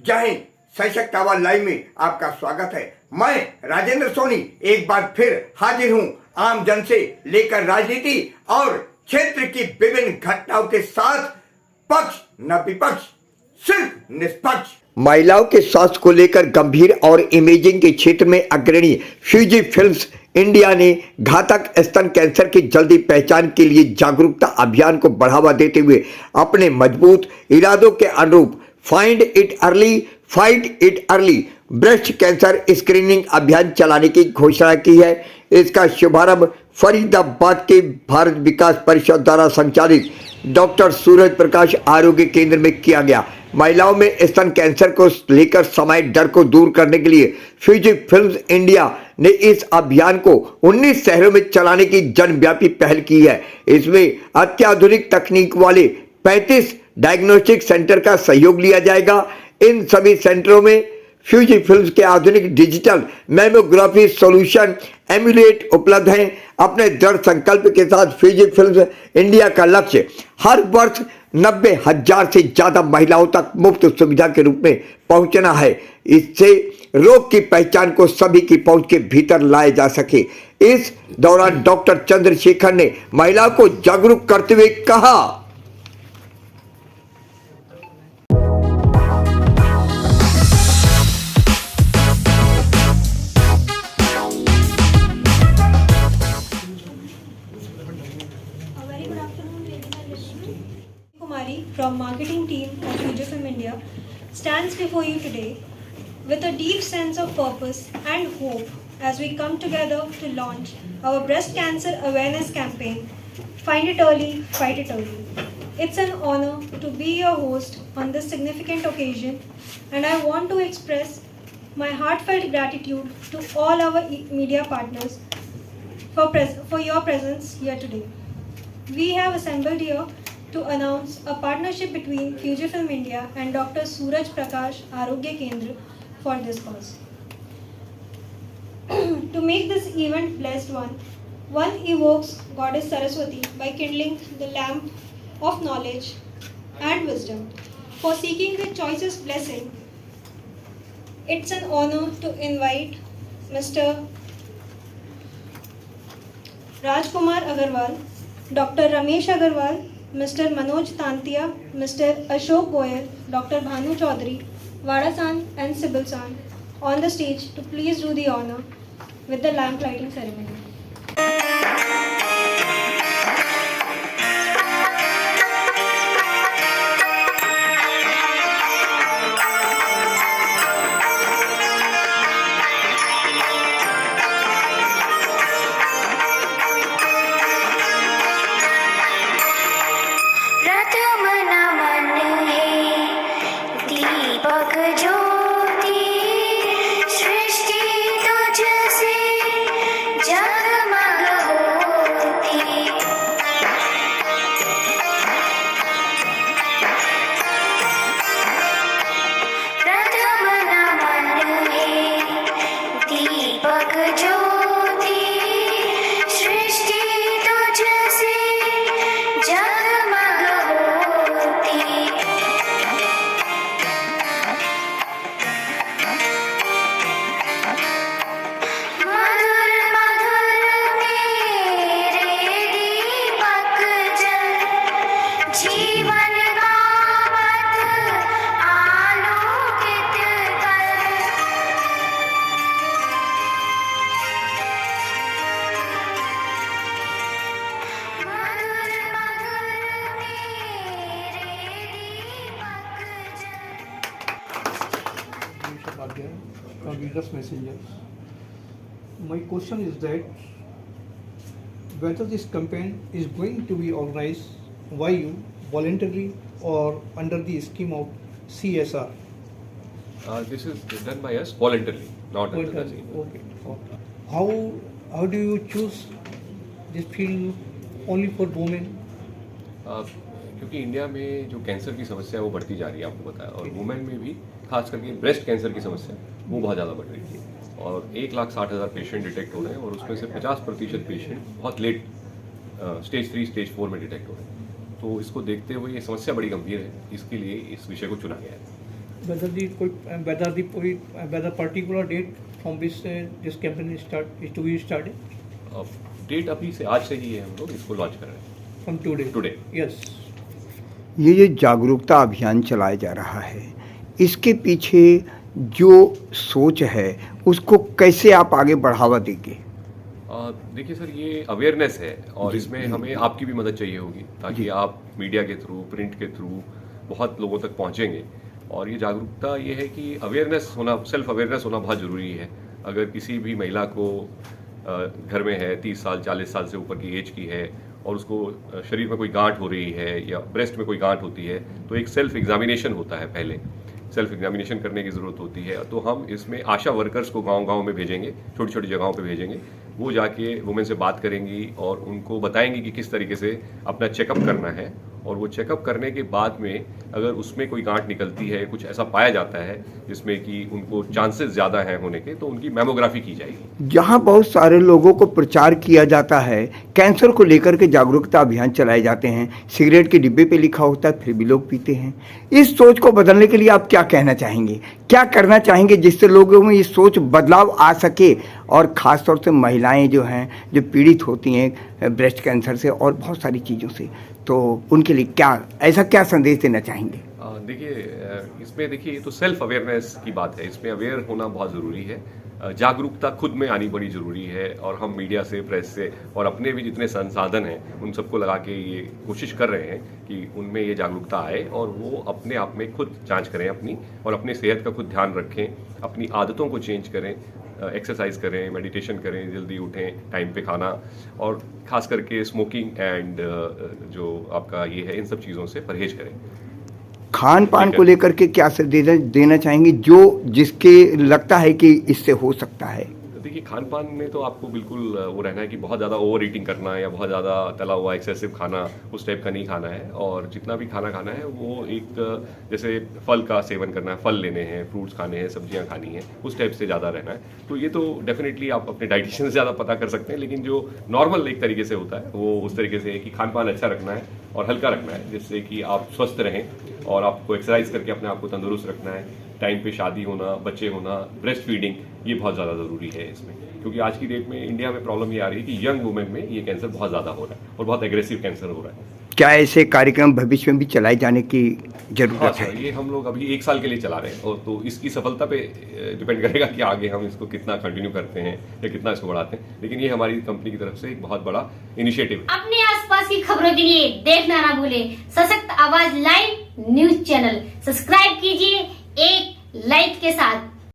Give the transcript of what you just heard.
जय हिंद, सशक्त आवाज लाइव में आपका स्वागत है। मैं राजेंद्र सोनी एक बार फिर हाजिर हूं आम जन से लेकर राजनीति और क्षेत्र की विभिन्न घटनाओं के साथ, पक्ष न विपक्ष, सिर्फ निष्पक्ष। महिलाओं के स्वास्थ्य को लेकर गंभीर और इमेजिंग के क्षेत्र में अग्रणी फ्यूजी फिल्म्स इंडिया ने घातक स्तन कैंसर की जल्दी पहचान के लिए जागरूकता अभियान को बढ़ावा देते हुए अपने मजबूत इरादों के अनुरूप find it early fight it early breast cancer screening अभियान चलाने की घोषणा की है। इसका शुभारंभ फरीदाबाद के भारत विकास परिषद द्वारा संचालित डॉक्टर सूरज प्रकाश आरोग्य केंद्र में किया गया। महिलाओं में स्तन कैंसर को लेकर समाये डर को दूर करने के लिए फ्यूजी फिल्म्स इंडिया ने इस अभियान को 19 शहरों में चलाने की जनव्यापी पहल की है। इसमें अत्याधुनिक तकनीक वाले 35 डायग्नोस्टिक सेंटर का सहयोग लिया जाएगा। इन सभी सेंटरों में फ्यूजी फिल्म्स के आधुनिक डिजिटल मैमोग्राफी सॉल्यूशन एम्यूलेट उपलब्ध हैं। अपने दृढ़ संकल्प के साथ फ्यूजी फिल्म्स इंडिया का लक्ष्य हर वर्ष 90,000 से ज्यादा महिलाओं तक मुफ्त सुविधा के रूप में पहुंचना है। इससे रोग की पहचान को सभी की पहुंच के भीतर लाया जा सके। इस दौरान डॉक्टर चंद्रशेखर ने महिलाओं को जागरूक करते हुए कहा, from marketing team of Fujifilm India stands before you today with a deep sense of purpose and hope as we come together to launch our breast cancer awareness campaign, Find It Early, Fight It Early. It's an honor to be your host on this significant occasion, and I want to express my heartfelt gratitude to all our media partners for your presence here today. We have assembled here to announce a partnership between Fujifilm India and Dr. Suraj Prakash Arogya Kendra for this cause. To make this event blessed one evokes Goddess Saraswati by kindling the lamp of knowledge and wisdom. For seeking the choicest blessing, it's an honor to invite Mr. Rajkumar Agarwal, Dr. Ramesh Agarwal, Mr. Manoj Tantia, Mr. Ashok Goyal, Dr. Bhanu Chaudhary, Vadasan and Sibyl San on the stage to please do the honor with the lamp lighting ceremony. Readers messengers. My question is that whether this campaign is going to be organized by you voluntarily or under the scheme of CSR. This is done by us voluntarily, not under the scheme. Okay. How do you choose this field only for women? क्योंकि India में जो cancer की समस्या है वो बढ़ती जा रही है, आपको पता है, और वुमेन में भी खास करके ब्रेस्ट कैंसर की समस्या वो बहुत ज़्यादा बढ़ रही थी और 1,60,000 पेशेंट डिटेक्ट हो रहे हैं और उसमें से 50% पेशेंट बहुत लेट स्टेज 3 स्टेज 4 में डिटेक्ट हो रहे हैं। तो इसको देखते हुए ये समस्या बड़ी गंभीर है, इसके लिए इस विषय को चुना गया है। whether particular date from which this campaign is to be started date अभी से आज से ही है, हम लोग इसको लॉन्च कर रहे हैं from today. टुडे। Yes. ये जो जागरूकता अभियान चलाया जा रहा है, इसके पीछे जो सोच है उसको कैसे आप आगे बढ़ावा देंगे? देखिए सर, ये अवेयरनेस है और इसमें हमें आपकी भी मदद चाहिए होगी ताकि आप मीडिया के थ्रू, प्रिंट के थ्रू बहुत लोगों तक पहुंचेंगे। और ये जागरूकता ये है कि अवेयरनेस होना, सेल्फ अवेयरनेस होना बहुत ज़रूरी है। अगर किसी भी महिला को घर में है, 30 साल 40 साल से ऊपर की एज की है और उसको शरीर में कोई गांठ हो रही है या ब्रेस्ट में कोई गांठ होती है, तो एक सेल्फ एग्जामिनेशन होता है, पहले सेल्फ एग्जामिनेशन करने की ज़रूरत होती है। तो हम इसमें आशा वर्कर्स को गांव-गांव में भेजेंगे, छोटी छोटी जगहों पे भेजेंगे। वो जाके वुमेन से बात करेंगी और उनको बताएंगी कि किस तरीके से अपना चेकअप करना है। और वो चेकअप करने के बाद में अगर उसमें कोई गांठ निकलती है, कुछ ऐसा पाया जाता है जिसमें कि उनको चांसेस ज़्यादा हैं होने के, तो उनकी मैमोग्राफी की जाएगी। जहाँ बहुत सारे लोगों को प्रचार किया जाता है, कैंसर को लेकर के जागरूकता अभियान चलाए जाते हैं, सिगरेट के डिब्बे पे लिखा होता है फिर भी लोग पीते हैं। इस सोच को बदलने के लिए आप क्या कहना चाहेंगे, क्या करना चाहेंगे जिससे लोगों में ये सोच बदलाव आ सके? और ख़ास तौर से महिलाएं जो हैं, जो पीड़ित होती हैं ब्रेस्ट कैंसर से और बहुत सारी चीज़ों से, तो उनके लिए क्या संदेश देना चाहेंगे? देखिए, इसमें देखिए ये तो सेल्फ अवेयरनेस की बात है, इसमें अवेयर होना बहुत ज़रूरी है। जागरूकता खुद में आनी बड़ी ज़रूरी है और हम मीडिया से, प्रेस से और अपने भी जितने संसाधन हैं उन सबको लगा के ये कोशिश कर रहे हैं कि उनमें ये जागरूकता आए और वो अपने आप में खुद जांच करें अपनी, और अपने सेहत का खुद ध्यान रखें, अपनी आदतों को चेंज करें, एक्सरसाइज करें, मेडिटेशन करें, जल्दी उठें, टाइम पे खाना, और ख़ास करके स्मोकिंग एंड जो आपका ये है, इन सब चीज़ों से परहेज करें। खान पान को लेकर के क्या देना चाहेंगे जो जिसके लगता है कि इससे हो सकता है? देखिए, खान पान में तो आपको बिल्कुल वो रहना है कि बहुत ज़्यादा ओवर ईटिंग करना है या बहुत ज़्यादा तला हुआ एक्सेसिव खाना, उस टाइप का नहीं खाना है। और जितना भी खाना खाना है वो एक जैसे फल का सेवन करना है, फल लेने हैं, फ्रूट्स खाने हैं, सब्जियां खानी हैं, उस टाइप से ज़्यादा रहना है। तो ये तो डेफिनेटली आप अपने डाइटिशियन से ज़्यादा पता कर सकते हैं, लेकिन जो नॉर्मल एक तरीके से होता है वो उस तरीके से है कि खान पान अच्छा रखना है और हल्का रखना है, जिससे कि आप स्वस्थ रहें। और आपको एक्सरसाइज करके अपने आप को तंदुरुस्त रखना है। टाइम पे शादी होना, बच्चे होना, ब्रेस्ट फीडिंग, ये बहुत ज़्यादा ज़रूरी है इसमें, क्योंकि आज की डेट में इंडिया में प्रॉब्लम ये आ रही है कि यंग वुमेन में ये कैंसर बहुत ज़्यादा हो रहा है और बहुत एग्रेसिव कैंसर हो रहा है। क्या ऐसे कार्यक्रम भविष्य में भी चलाए जाने की जरूरत हाँ है? सर, ये हम लोग अभी 1 साल के लिए चला रहे हैं और तो इसकी सफलता पे डिपेंड करेगा कि आगे हम इसको कितना कंटिन्यू करते हैं या कितना इसको बढ़ाते हैं। लेकिन ये हमारी कंपनी की तरफ से एक बहुत बड़ा इनिशिएटिव है। अपने आसपास की खबरों के लिए देखना ना भूलें सशक्त आवाज लाइव न्यूज चैनल। सब्सक्राइब कीजिए एक लाइक के साथ।